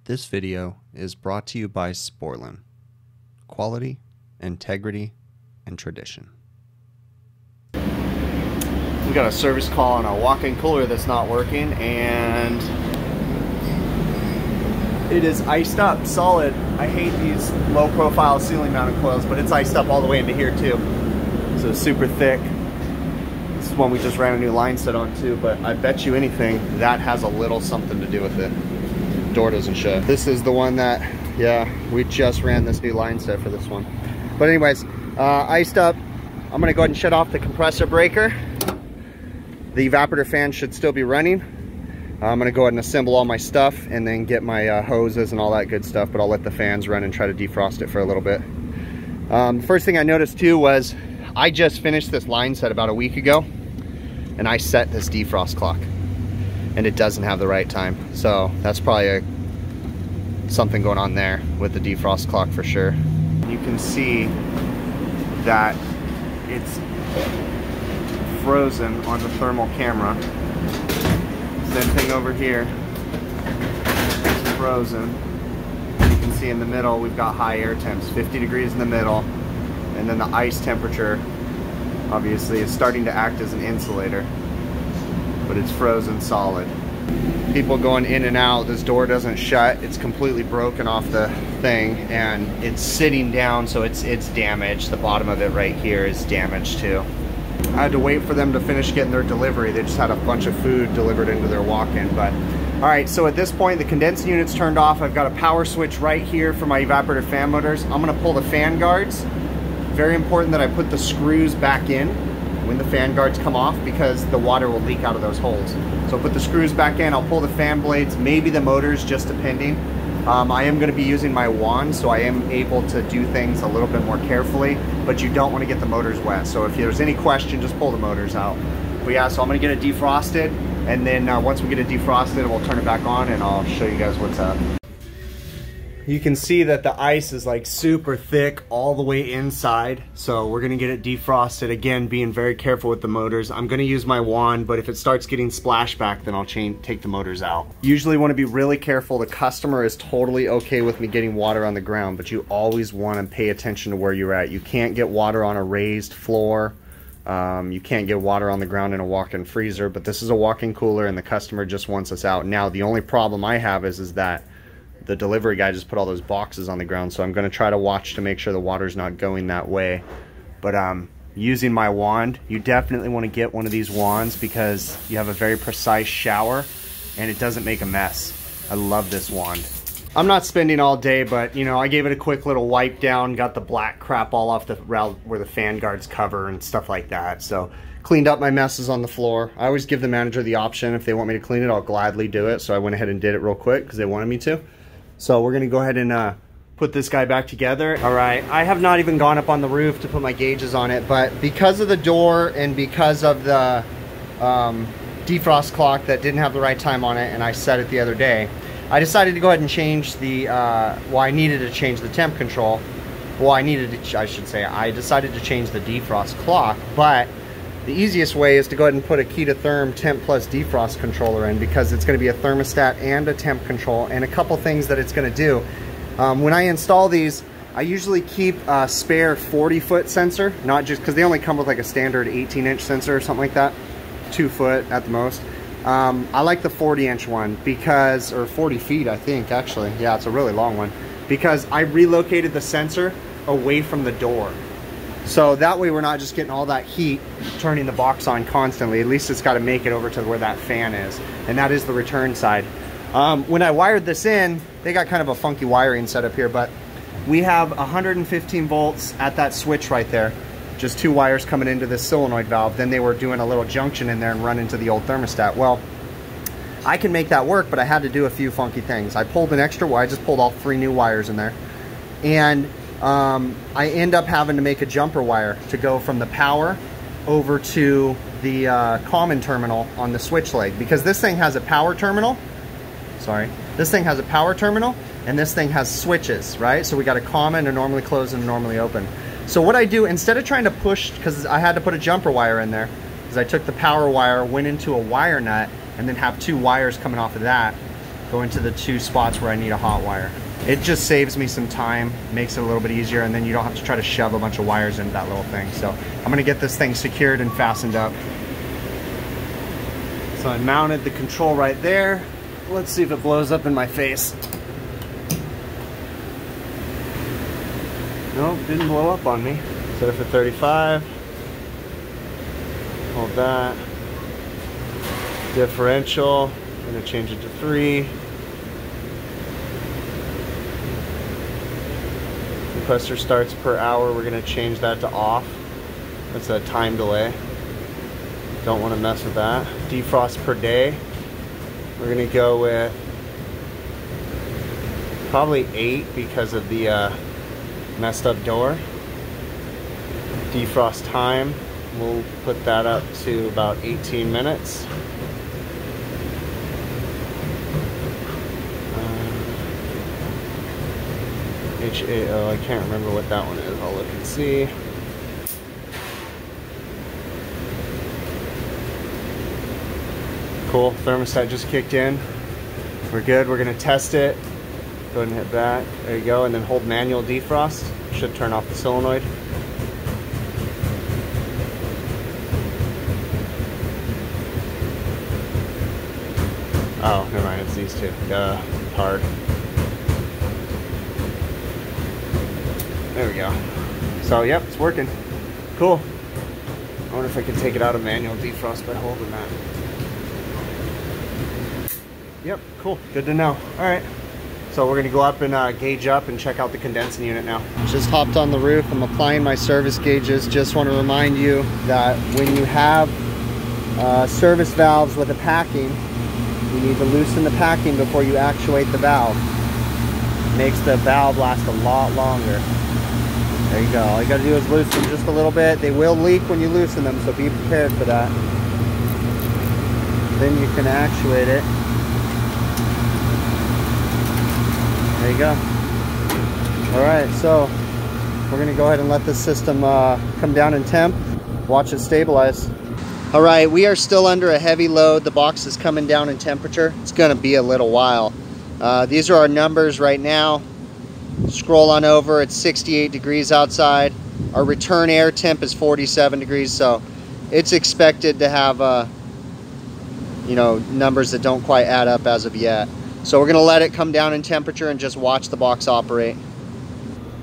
This video is brought to you by Sporlan. Quality, integrity, and tradition. We got a service call on a walk-in cooler that's not working, and it is iced up solid. I hate these low-profile ceiling mounted coils, but it's iced up all the way into here too. So it's super thick. This is one we just ran a new line set on too, but I bet you anything that has a little something to do with it. Door doesn't shut. This is the one that, yeah, we just ran this new line set for this one. But anyways, iced up. I'm gonna go ahead and shut off the compressor breaker. The evaporator fan should still be running. I'm gonna go ahead and assemble all my stuff and then get my hoses and all that good stuff, but I'll let the fans run and try to defrost it for a little bit. The first thing I noticed too was I just finished this line set about a week ago, and I set this defrost clock and it doesn't have the right time. So that's probably something going on there with the defrost clock for sure. You can see that it's frozen on the thermal camera. Same thing over here, it's frozen. You can see in the middle we've got high air temps, 50 degrees in the middle, and then the ice temperature obviously is starting to act as an insulator, but it's frozen solid. People going in and out, this door doesn't shut, it's completely broken off the thing, and it's sitting down, so it's damaged. The bottom of it right here is damaged too. I had to wait for them to finish getting their delivery. They just had a bunch of food delivered into their walk-in. But all right, so at this point the condensing unit's turned off. I've got a power switch right here for my evaporator fan motors. I'm gonna pull the fan guards. Very important that I put the screws back in when the fan guards come off, because the water will leak out of those holes. So put the screws back in, I'll pull the fan blades, maybe the motors, just depending. I am going to be using my wand, so I am able to do things a little bit more carefully, but you don't want to get the motors wet. So if there's any question, just pull the motors out. But yeah, so I'm going to get it defrosted, and then once we get it defrosted, we'll turn it back on and I'll show you guys what's up. You can see that the ice is like super thick all the way inside. So we're gonna get it defrosted. Again, being very careful with the motors. I'm gonna use my wand, but if it starts getting splashback, then I'll take the motors out. Usually wanna be really careful. The customer is totally okay with me getting water on the ground, but you always wanna pay attention to where you're at. You can't get water on a raised floor. You can't get water on the ground in a walk-in freezer, but this is a walk-in cooler and the customer just wants us out. Now, the only problem I have is that the delivery guy just put all those boxes on the ground, so I'm going to try to watch to make sure the water's not going that way. But using my wand, you definitely want to get one of these wands because you have a very precise shower and it doesn't make a mess. I love this wand. I'm not spending all day, but you know, I gave it a quick little wipe down, got the black crap all off the route where the fan guards cover and stuff like that. So cleaned up my messes on the floor. I always give the manager the option. If they want me to clean it, I'll gladly do it. So I went ahead and did it real quick because they wanted me to. So we're gonna go ahead and put this guy back together. All right, I have not even gone up on the roof to put my gauges on it, but because of the door and because of the defrost clock that didn't have the right time on it, and I set it the other day, I decided to go ahead and change the, well, I needed to change the temp control. Well, I decided to change the defrost clock, but the easiest way is to go ahead and put a key to therm temp plus defrost controller in, because it's going to be a thermostat and a temp control, and a couple things that it's going to do. When I install these, I usually keep a spare 40-foot sensor, not just because they only come with like a standard 18-inch sensor or something like that, 2 foot at the most. I like the 40-inch one because, or 40 feet I think actually, yeah, it's a really long one, because I relocated the sensor away from the door. So that way we're not just getting all that heat turning the box on constantly. At least it's got to make it over to where that fan is, and that is the return side. When I wired this in, they got kind of a funky wiring setup here, but we have 115 volts at that switch right there. Just 2 wires coming into this solenoid valve. Then they were doing a little junction in there and run into the old thermostat. Well, I can make that work, but I had to do a few funky things. I pulled an extra wire, I just pulled all 3 new wires in there, and I end up having to make a jumper wire to go from the power over to the common terminal on the switch leg, because this thing has a power terminal. This thing has a power terminal, and this thing has switches, right? So we got a common, a normally closed, and a normally open. So what I do, instead of trying to push, because I had to put a jumper wire in there, is I took the power wire, went into a wire nut, and then have 2 wires coming off of that. go into the 2 spots where I need a hot wire. It just saves me some time, makes it a little bit easier, and then you don't have to try to shove a bunch of wires into that little thing. So I'm gonna get this thing secured and fastened up. So I mounted the control right there. Let's see if it blows up in my face. Nope, didn't blow up on me. Set it for 35. Hold that. Differential, I'm gonna change it to 3. Compressor starts per hour, we're gonna change that to off. That's a time delay. Don't wanna mess with that. Defrost per day, we're gonna go with probably 8 because of the messed up door. Defrost time, we'll put that up to about 18 minutes. HAO, I can't remember what that one is. I'll look and see. Cool, thermostat just kicked in. We're good, we're gonna test it. Go ahead and hit that. There you go, and then hold manual defrost. Should turn off the solenoid. Oh, never mind, it's these two. Hard. There we go. So, yep, it's working. Cool. I wonder if I can take it out of manual defrost by holding that. Yep, cool. Good to know. All right. So we're gonna go up and gauge up and check out the condensing unit now. Just hopped on the roof. I'm applying my service gauges. Just want to remind you that when you have service valves with a packing, you need to loosen the packing before you actuate the valve. It makes the valve last a lot longer. There you go. All you gotta do is loosen them just a little bit. They will leak when you loosen them, so be prepared for that. Then you can actuate it. There you go. All right, so we're gonna go ahead and let this system come down in temp. Watch it stabilize. All right, we are still under a heavy load. The box is coming down in temperature. It's gonna be a little while. These are our numbers right now. Scroll on over, it's 68 degrees outside. Our return air temp is 47 degrees, so it's expected to have you know, numbers that don't quite add up as of yet. So we're gonna let it come down in temperature and just watch the box operate.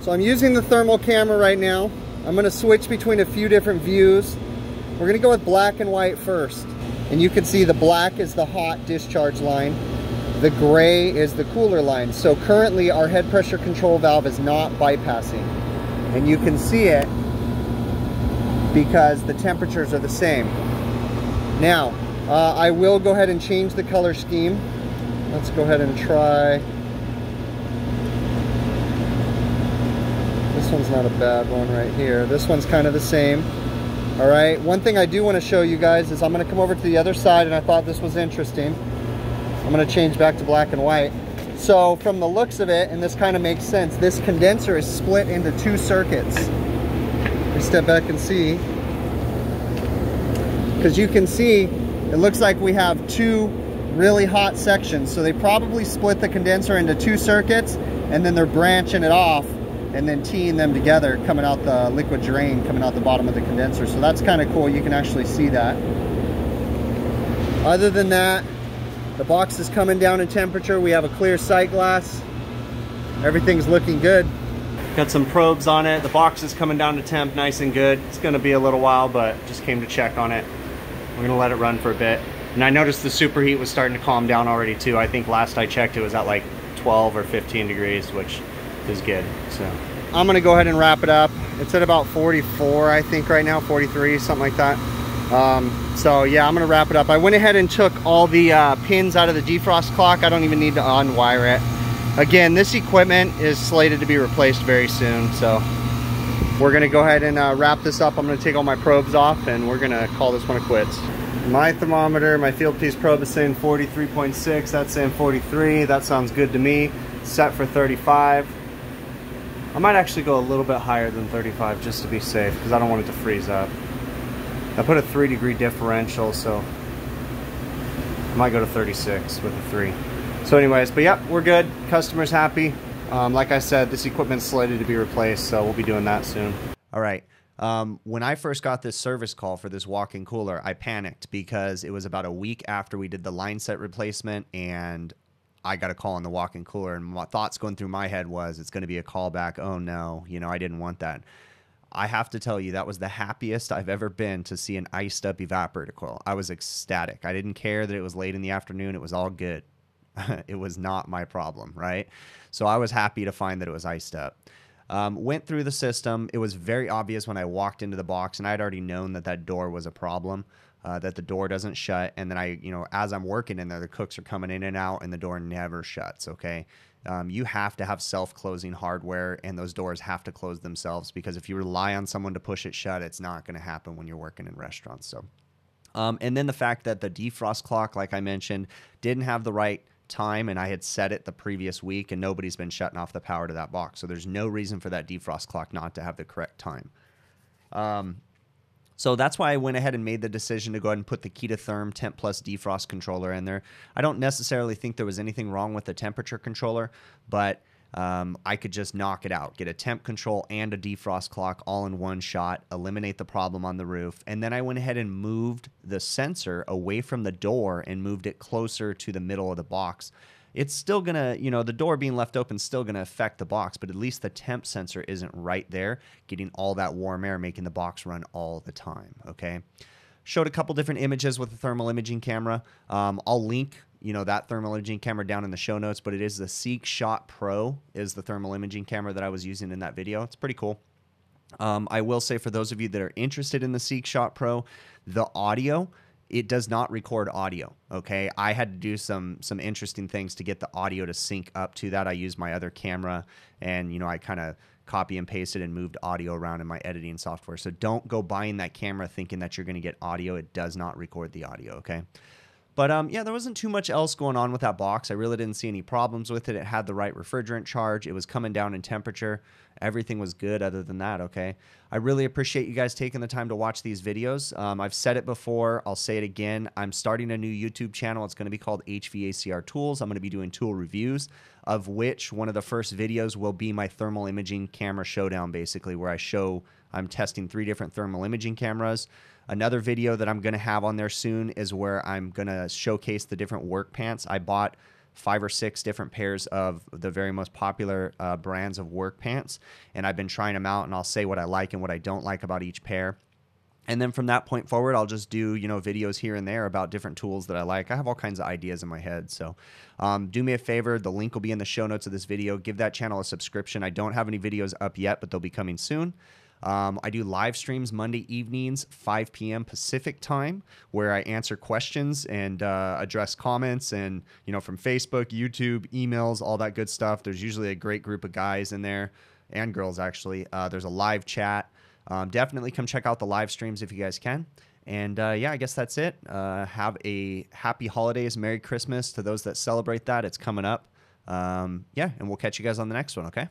So I'm using the thermal camera right now. I'm gonna switch between a few different views. We're gonna go with black and white first. And you can see the black is the hot discharge line. The gray is the cooler line. So currently our head pressure control valve is not bypassing. And you can see it because the temperatures are the same. Now, I will go ahead and change the color scheme. Let's go ahead and try. This one's not a bad one right here. This one's kind of the same. All right, one thing I do want to show you guys is I'm going to come over to the other side, and I thought this was interesting. I'm going to change back to black and white. So from the looks of it, and this kind of makes sense, this condenser is split into 2 circuits. Let me step back and see. Because you can see, it looks like we have 2 really hot sections. So they probably split the condenser into 2 circuits, and then they're branching it off and then teeing them together, coming out the liquid drain, coming out the bottom of the condenser. So that's kind of cool. You can actually see that. Other than that, the box is coming down in temperature. We have a clear sight glass. Everything's looking good. Got some probes on it. The box is coming down to temp nice and good. It's gonna be a little while, but just came to check on it. We're gonna let it run for a bit. And I noticed the superheat was starting to calm down already too. I think last I checked it was at like 12 or 15 degrees, which is good. So I'm gonna go ahead and wrap it up. It's at about 44, I think right now, 43, something like that. So yeah, I'm gonna wrap it up. I went ahead and took all the pins out of the defrost clock. I don't even need to unwire it. Again, this equipment is slated to be replaced very soon, so we're gonna go ahead and wrap this up. I'm gonna take all my probes off and we're gonna call this one a quits. My thermometer, my field piece probe is saying 43.6, that's saying 43. That sounds good to me. Set for 35. I might actually go a little bit higher than 35 just to be safe, because I don't want it to freeze up. I put a 3-degree differential, so I might go to 36 with a 3. So anyways, but yeah, we're good. Customer's happy. Like I said, this equipment's slated to be replaced, so we'll be doing that soon. All right. When I first got this service call for this walk-in cooler, I panicked because it was about a week after we did the line set replacement, and I got a call on the walk-in cooler, and my thoughts going through my head was it's going to be a callback. Oh no, you know, I didn't want that. I have to tell you, that was the happiest I've ever been to see an iced up evaporator coil. I was ecstatic. I didn't care that it was late in the afternoon. It was all good. It was not my problem, right? So I was happy to find that it was iced up. Went through the system. It was very obvious when I walked into the box, and I'd already known that that door was a problem, that the door doesn't shut. And then I, you know, as I'm working in there, the cooks are coming in and out, and the door never shuts, okay? You have to have self-closing hardware, and those doors have to close themselves, because if you rely on someone to push it shut, it's not going to happen when you're working in restaurants. So, and then the fact that the defrost clock, like I mentioned, didn't have the right time, and I had set it the previous week, and nobody's been shutting off the power to that box. So there's no reason for that defrost clock not to have the correct time. So that's why I went ahead and made the decision to go ahead and put the Ketatherm Temp Plus defrost controller in there. I don't necessarily think there was anything wrong with the temperature controller, but I could just knock it out, get a temp control and a defrost clock all in one shot, eliminate the problem on the roof. And then I went ahead and moved the sensor away from the door and moved it closer to the middle of the box. It's still going to, you know, the door being left open is still going to affect the box, but at least the temp sensor isn't right there, getting all that warm air, making the box run all the time, okay? Showed a couple different images with the thermal imaging camera. I'll link, you know, that thermal imaging camera down in the show notes, but it is the Seek Shot Pro is the thermal imaging camera that I was using in that video. It's pretty cool. I will say, for those of you that are interested in the Seek Shot Pro, the audio, it does not record audio, okay? I had to do some interesting things to get the audio to sync up to that. I used my other camera, and, you know, I kind of copy and pasted and moved audio around in my editing software. So don't go buying that camera thinking that you're going to get audio. It does not record the audio, okay? But yeah, there wasn't too much else going on with that box. I really didn't see any problems with it. It had the right refrigerant charge. It was coming down in temperature. Everything was good other than that, okay? I really appreciate you guys taking the time to watch these videos. I've said it before. I'll say it again. I'm starting a new YouTube channel. It's going to be called HVACR Tools. I'm going to be doing tool reviews, of which one of the first videos will be my thermal imaging camera showdown, basically, where I'm testing 3 different thermal imaging cameras. Another video that I'm going to have on there soon is where I'm going to showcase the different work pants. I bought 5 or 6 different pairs of the very most popular brands of work pants, and I've been trying them out, and I'll say what I like and what I don't like about each pair. And then from that point forward, I'll just do, you know, videos here and there about different tools that I like. I have all kinds of ideas in my head. So do me a favor. The link will be in the show notes of this video. Give that channel a subscription. I don't have any videos up yet, but they'll be coming soon. I do live streams Monday evenings, 5 p.m. Pacific time, where I answer questions and address comments, and, you know, from Facebook, YouTube, emails, all that good stuff. There's usually a great group of guys in there, and girls actually. There's a live chat. Definitely come check out the live streams if you guys can. And yeah, I guess that's it. Have a happy holidays, Merry Christmas to those that celebrate that. It's coming up. Yeah, and we'll catch you guys on the next one, okay?